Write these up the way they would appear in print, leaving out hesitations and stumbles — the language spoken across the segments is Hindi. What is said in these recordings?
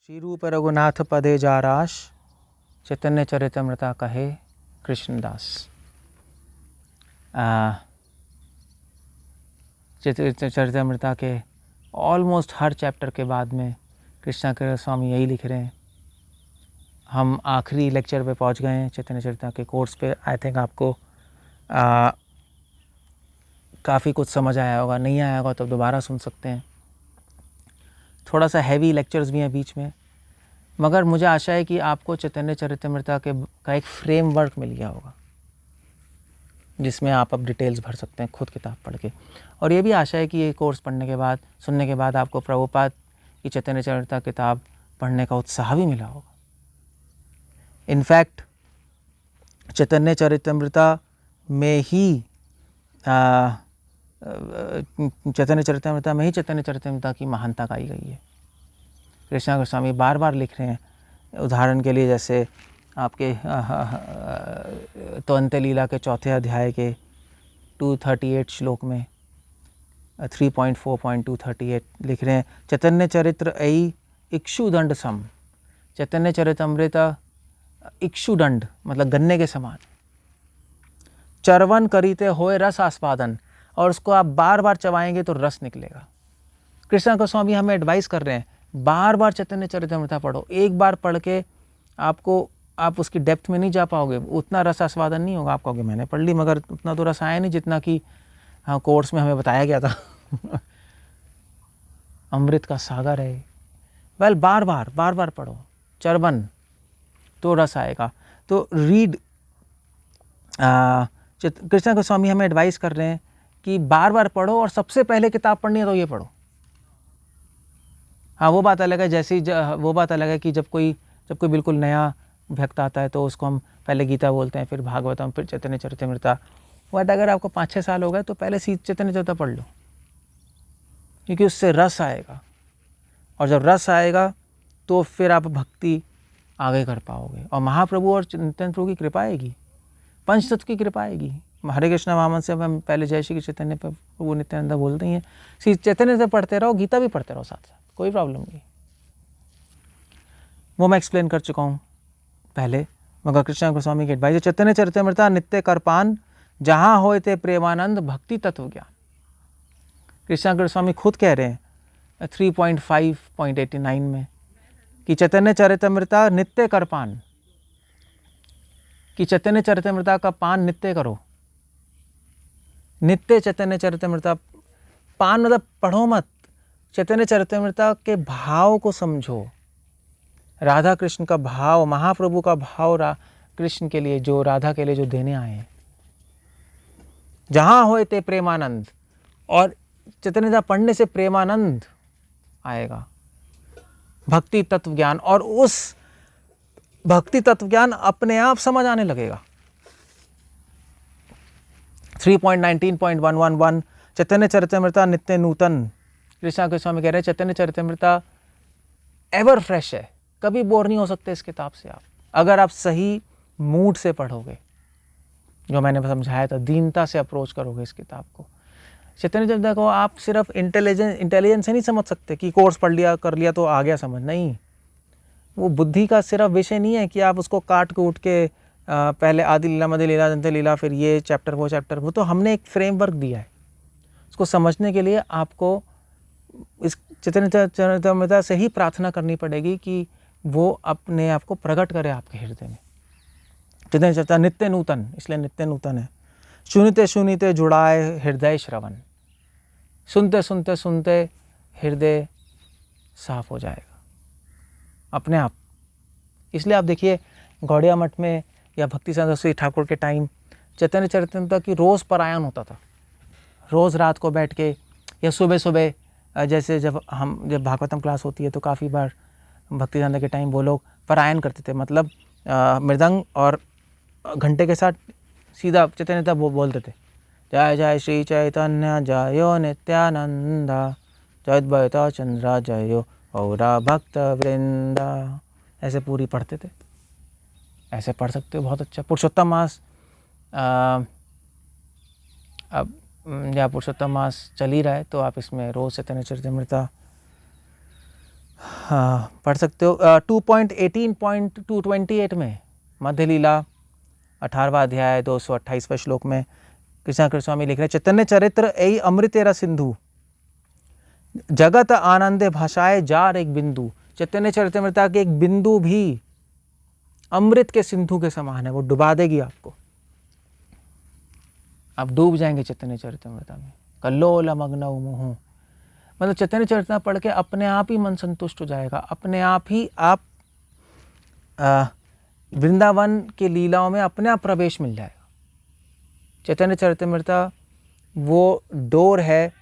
श्री रूप रघुनाथ पदे जाराश, चैतन्य चरितमृता कहे कृष्णदास। चरितमृता के ऑलमोस्ट हर चैप्टर के बाद में कृष्णा के स्वामी यही लिख रहे हैं। हम आखिरी लेक्चर पे पहुंच गए हैं चैतन्य चरिता के कोर्स पे। आई थिंक आपको काफ़ी कुछ समझ आया होगा, नहीं आया होगा तो दोबारा सुन सकते हैं। थोड़ा सा हैवी लेक्चर्स भी हैं बीच में, मगर मुझे आशा है कि आपको चैतन्य चरितमृता का एक फ्रेमवर्क मिल गया होगा जिसमें आप अब डिटेल्स भर सकते हैं खुद किताब पढ़ के। और ये भी आशा है कि ये कोर्स पढ़ने के बाद, सुनने के बाद आपको प्रभुपाद की चैतन्य चरिता किताब पढ़ने का उत्साह भी मिला होगा। इनफैक्ट चैतन्य चरितमृता में ही चैतन्य चरितमृता की महानता गाई गई है। कृष्णा गोस्वामी बार बार लिख रहे हैं, उदाहरण के लिए जैसे आपके तो अंत्य लीला के चौथे अध्याय के 238 श्लोक में 3.4.238 लिख रहे हैं, चैतन्य चरित्र ऐ इक्षुदंड सम। चैतन्य चरितमृता इक्षुदंड मतलब गन्ने के समान, चरवन करीते होए रस आस्वादन, और उसको आप बार बार चबाएंगे तो रस निकलेगा। कृष्णा गोस्वामी हमें एडवाइस कर रहे हैं, बार बार चैतन्य चरितमृता पढ़ो। एक बार पढ़ के आप उसकी डेप्थ में नहीं जा पाओगे, उतना रस आस्वादन नहीं होगा। आप कहोगे मैंने पढ़ ली मगर उतना तो रस आया नहीं जितना कि कोर्स में हमें बताया गया था। अमृत का सागर है। वेल बार बार पढ़ो, चरवन तो रस आएगा। तो रीड, कृष्णा गोस्वामी हमें एडवाइस कर रहे हैं कि बार बार पढ़ो, और सबसे पहले किताब पढ़नी है तो ये पढ़ो। हाँ, वो बात अलग है, वो बात अलग है कि जब कोई बिल्कुल नया भक्त आता है तो उसको हम पहले गीता बोलते हैं, फिर भागवतम, फिर चैतन्य चरितमृता। बट अगर आपको 5-6 साल हो गए तो पहले चैतन्य चरिता पढ़ लो, क्योंकि उससे रस आएगा, और जब रस आएगा तो फिर आप भक्ति आगे कर पाओगे। और महाप्रभु और नित्यानंद प्रभु की कृपा आएगी, पंचतत्व की कृपा आएगी। हरे कृष्णा महामन से हम पहले जय श्री चैतन्य प्रभु नित्यानंद बोलते ही हैं। श्री चैतन्य से पढ़ते रहो, गीता भी पढ़ते रहो साथ साथ, कोई प्रॉब्लम नहीं। वो मैं एक्सप्लेन कर चुका हूँ पहले, मगर कृष्णा गोस्वामी की एडवाइस, चैतन्य चरितमृता नित्य करपान, जहाँ होए ते प्रेमानंद भक्ति तत्व ज्ञान। कृष्णा गोस्वामी खुद कह रहे हैं 3.5.89 में कि चैतन्य चरितमृता नित्य करपान, कि चैतन्य चरितमृता का पान नित्य करो। नित्य चैतन्य चरितमृता, पान मतलब पढ़ो मत, चैतन्य चरितमृता के भाव को समझो। राधा कृष्ण का भाव, महाप्रभु का भाव कृष्ण के लिए, जो राधा के लिए जो देने आए हैं। जहाँ होए ते प्रेमानंद, और चैतन्यता पढ़ने से प्रेमानंद आएगा, भक्ति तत्व ज्ञान, और उस भक्ति तत्व ज्ञान अपने आप समझ आने लगेगा। 3.19.111 चैतन्य चरितमृता नित्य नूतन। कृष्णा गोस्वामी कह रहे हैं चैतन्य चरितमृता एवर फ्रेश है, कभी बोर नहीं हो सकते इस किताब से आप, अगर आप सही मूड से पढ़ोगे, जो मैंने समझाया था, दीनता से अप्रोच करोगे इस किताब को। चैतन्य चरितमृता को आप सिर्फ इंटेलिजेंस से नहीं समझ सकते कि कोर्स पढ़ लिया, कर लिया तो आ गया समझ, नहीं। वो बुद्धि का सिर्फ विषय नहीं है कि आप उसको काट कूट के पहले आदि लीला, मध्य लीला, अंत्य लीला, फिर ये चैप्टर वो चैप्टर, वो तो हमने एक फ्रेमवर्क दिया है। उसको समझने के लिए आपको इस चैतन्य चरितमृता से ही प्रार्थना करनी पड़ेगी कि वो अपने आप को प्रकट करे आपके हृदय में। चैतन्य चरिता नित्य नूतन, इसलिए नित्य नूतन है। सुनते सुनते जुड़ाए हृदय श्रवण, सुनते सुनते सुनते हृदय साफ हो जाएगा अपने आप। इसलिए आप देखिए गौड़िया मठ में या भक्ति सरस्वती ठाकुर के टाइम चैतन्य चरितमृता की रोज़ पारायण होता था। रोज़ रात को बैठ के या सुबह सुबह, जैसे जब भागवतम क्लास होती है तो काफ़ी बार भक्ति सिद्धांत के टाइम वो लोग पारायण करते थे, मतलब मृदंग और घंटे के साथ सीधा चैतन्यता बोलते थे, जय जय श्री चैतन्य जयो नित्यानंद, जय अद्वैत चंद्र जयो गौरा भक्त वृंदा। ऐसे पूरी पढ़ते थे, ऐसे पढ़ सकते हो, बहुत अच्छा। पुरुषोत्तम मास, अब या पुरुषोत्तम मास चल ही रहा है तो आप इसमें रोज़ चैतन्य चरितमृता हाँ, पढ़ सकते हो। 2.18.228 में मध्य लीला 18वां अध्याय 228वें श्लोक में कृष्णाकृष्ण स्वामी लिख रहे हैं, चैतन्य चरित्र ऐ अमृत तेरा सिंधु, जगत आनंदे भाषाए जार एक बिंदु। चैतन्य चरितमृता के एक बिंदु भी अमृत के सिंधु के समान है, वो डुबा देगी आपको, आप डूब जाएंगे चैतन्य चरितमृता में। कल्लोल मग्न मुहुः, मतलब चैतन्य चरितमृता पढ़ के अपने आप ही मन संतुष्ट हो जाएगा, अपने आप ही आप वृंदावन के लीलाओं में अपने आप प्रवेश मिल जाएगा। चैतन्य चरितमृता वो डोर है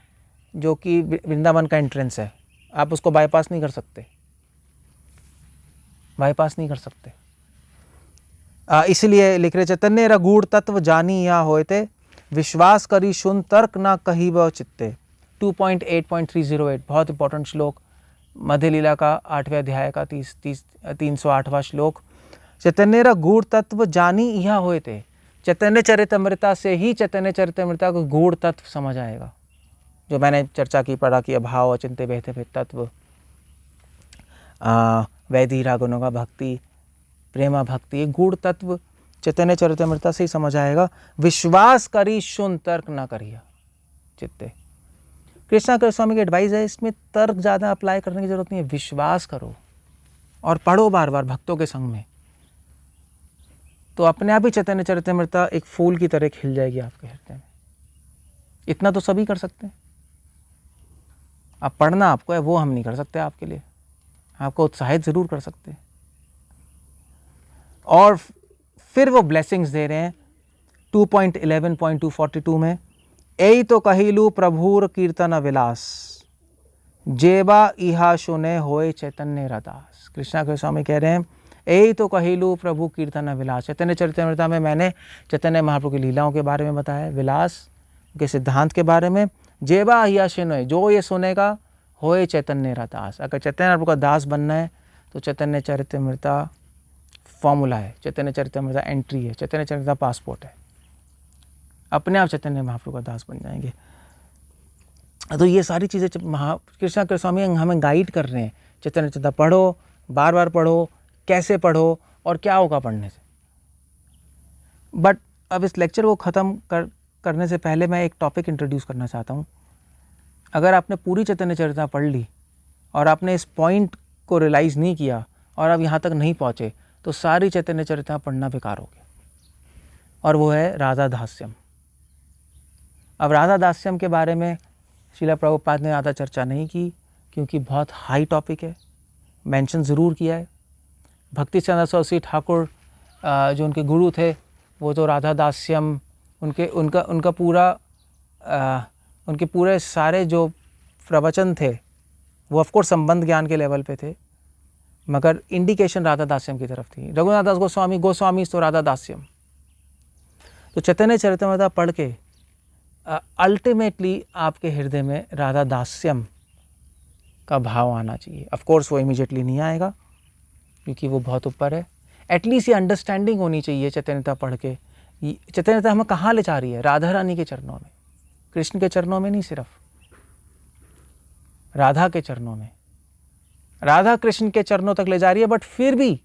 जो कि वृंदावन का एंट्रेंस है, आप उसको बाईपास नहीं कर सकते, बाईपास नहीं कर सकते। इसलिए लिख रहे, चैतन्य रगूढ़ तत्व जानी या होते, विश्वास करी सुन तर्क ना कही व चित्ते। 2.8.308 बहुत इंपॉर्टेंट श्लोक, मध्य लीला का 8वें अध्याय का 308वां श्लोक। चैतन्य रगूढ़ तत्व जानी यह होते, चैतन्य चरितमृता से ही चैतन्य चरितमृता को गूढ़ तत्व समझ आएगा, जो मैंने चर्चा की, पढ़ा कि अभाव अचिंत्य बहते भेद तत्व, वैधि रागुणों का भक्ति, प्रेमा भक्ति, गूढ़ तत्व चैतन्य चरितमृता से ही समझ आएगा। विश्वास करी सुन तर्क ना करिया चित्ते। कृष्णा कृष्ण स्वामी की एडवाइस है, इसमें तर्क ज़्यादा अप्लाई करने की जरूरत नहीं है, विश्वास करो और पढ़ो बार बार भक्तों के संग में, तो अपने आप ही चैतन्य चरितमृता एक फूल की तरह खिल जाएगी आपके हृदय में। इतना तो सभी कर सकते हैं, अब पढ़ना आपको है, वो हम नहीं कर सकते आपके लिए, आपको उत्साहित जरूर कर सकते हैं। और फिर वो ब्लेसिंग्स दे रहे हैं 2.11.242 में, ऐ तो कहिलू प्रभुर कीर्तन विलास, जेबा इहा सुने होए चैतन्य रदास। कृष्णा के स्वामी कह रहे हैं, ऐ तो कहिलू प्रभु कीर्तन विलास। चैतन्य चरितमृता में मैंने चैतन्य महाप्रभु की लीलाओं के बारे में बताया, विलास के सिद्धांत के बारे में। जेबा इहा सुने, जो ये सुनेगा होए चैतन्य रदास। अगर चैतन्य महाप्रभु का दास बनना है तो चैतन्य चरितमृता फॉर्मूला है, चैतन्य चरितमृता एंट्री है, चैतन्य चरितमृता पासपोर्ट है, अपने आप चैतन्य महाप्रभु का दास बन जाएंगे। तो ये सारी चीज़ें कृष्णा कृष्ण स्वामी हमें गाइड कर रहे हैं, चैतन्य चरितमृता पढ़ो, बार बार पढ़ो, कैसे पढ़ो और क्या होगा पढ़ने से। बट अब इस लेक्चर को ख़त्म करने से पहले मैं एक टॉपिक इंट्रोड्यूस करना चाहता हूँ। अगर आपने पूरी चैतन्य चरितमृता पढ़ ली और आपने इस पॉइंट को रियलाइज़ नहीं किया और आप यहाँ तक नहीं पहुँचे, तो सारी चैतन्य चरितमृता पढ़ना बेकार हो गया, और वो है राधा दास्यम। अब राधा दास्यम के बारे में श्रीला प्रभुपाद ने ज़्यादा चर्चा नहीं की, क्योंकि बहुत हाई टॉपिक है, मेंशन ज़रूर किया है। भक्ति चंद्र सरस्वती ठाकुर जो उनके गुरु थे, वो तो राधा दास्यम उनका उनके पूरे सारे जो प्रवचन थे वो ऑफकोर्स संबंध ज्ञान के लेवल पे थे, मगर इंडिकेशन राधा दास्यम की तरफ थी। रघुनाथ दास गोस्वामी तो राधा दास्यम। तो चैतन्य चरितमृता पढ़ के अल्टीमेटली आपके हृदय में राधा दास्यम का भाव आना चाहिए। ऑफकोर्स वो इमीडिएटली नहीं आएगा, क्योंकि वो बहुत ऊपर है। एटलीस्ट ये अंडरस्टैंडिंग होनी चाहिए चैतन्यता पढ़ के, चैतन्यता हमें कहाँ ले जा रही है, राधा रानी के चरणों में, कृष्ण के चरणों में नहीं, सिर्फ राधा के चरणों में, राधा कृष्ण के चरणों तक ले जा रही है। बट फिर भी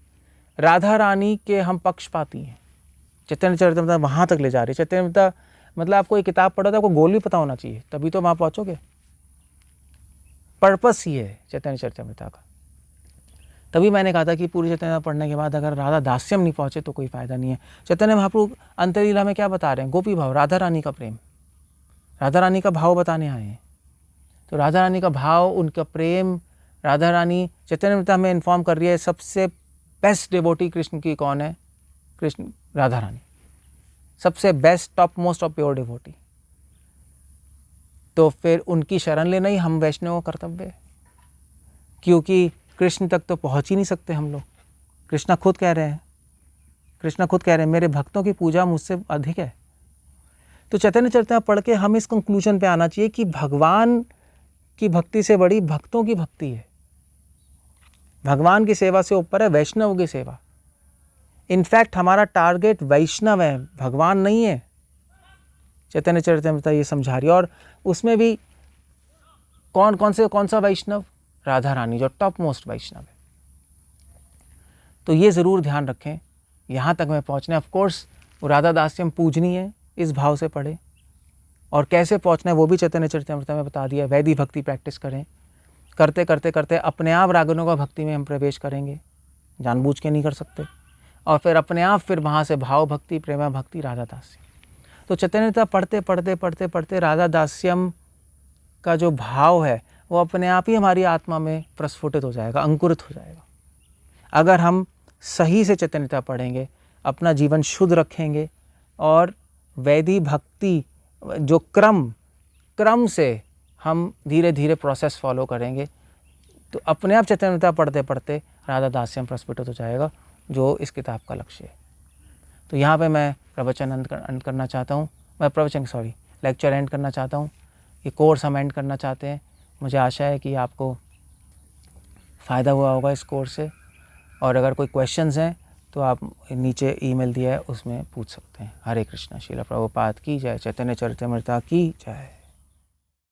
राधा रानी के हम पक्षपाती हैं, चैतन्य चरितमृता वहाँ तक ले जा रही है। चैतन्यता मतलब आपको एक किताब पढ़ा था, आपको गोल भी पता होना चाहिए, तभी तो वहाँ पहुँचोगे। पर्पस ही है चैतन्य चरितमृता का। तभी मैंने कहा था कि पूरी चैतन्य पढ़ने के बाद अगर राधा दास्यम नहीं पहुँचे तो कोई फ़ायदा नहीं है। चैतन्य महाप्रभु अंतलीला में क्या बता रहे हैं, गोपी भाव, राधा रानी का प्रेम, राधा रानी का भाव बताने आए हैं। तो राधा रानी का भाव, उनका प्रेम, राधा रानी चैतन्यता हमें इन्फॉर्म कर रही है सबसे बेस्ट डिवोटी कृष्ण की कौन है, कृष्ण राधा रानी, सबसे best top most of pure devotee. तो फिर उनकी शरण लेना ही हम वैष्णव का कर्तव्य है, क्योंकि कृष्ण तक तो पहुंच ही नहीं सकते हम लोग। कृष्णा खुद कह रहे हैं मेरे भक्तों की पूजा मुझसे अधिक है। तो चैतन्य चरितमृता पढ़ के हम इस कंक्लूजन पे आना चाहिए कि भगवान की भक्ति से बड़ी भक्तों की भक्ति है। भगवान की सेवा से ऊपर है वैष्णव की सेवा। इनफैक्ट हमारा टारगेट वैष्णव है, भगवान नहीं है। चैतन्य चरितमृता ये समझा रही है। और उसमें भी कौन सा वैष्णव, राधा रानी जो टॉप मोस्ट वैष्णव है। तो ये ज़रूर ध्यान रखें, यहाँ तक में पहुँचना है। ऑफकोर्स वो राधा दास्यम पूजनी है, इस भाव से पढ़े, और कैसे पहुँचना है वो भी चैतन्य चरितामृत में बता दिया। वैदिक भक्ति प्रैक्टिस करें, करते करते करते अपने आप रागनों का भक्ति में हम प्रवेश करेंगे, जानबूझ के नहीं कर सकते, और फिर अपने आप फिर वहाँ से भाव भक्ति, प्रेमा भक्ति, राधा दास्यम। तो चैतन्यता पढ़ते पढ़ते पढ़ते पढ़ते राधा दास्यम का जो भाव है वो अपने आप ही हमारी आत्मा में प्रस्फुटित हो जाएगा, अंकुरित हो जाएगा। अगर हम सही से चैतन्यता पढ़ेंगे, अपना जीवन शुद्ध रखेंगे और वैदिक भक्ति जो क्रम से हम धीरे धीरे प्रोसेस फॉलो करेंगे, तो अपने आप चैतन्यता पढ़ते पढ़ते राधा दास्यम प्रस्फुटित हो जाएगा, जो इस किताब का लक्ष्य है। तो यहाँ पे मैं प्रवचन एंड करना चाहता हूँ, लेक्चर एंड करना चाहता हूँ। ये कोर्स हम एंड करना चाहते हैं। मुझे आशा है कि आपको फ़ायदा हुआ होगा इस कोर्स से, और अगर कोई क्वेश्चंस हैं तो आप नीचे ईमेल दिया है उसमें पूछ सकते हैं। हरे कृष्णा। श्रील प्रभुपाद की जय। चैतन्य चरितामृत की जय।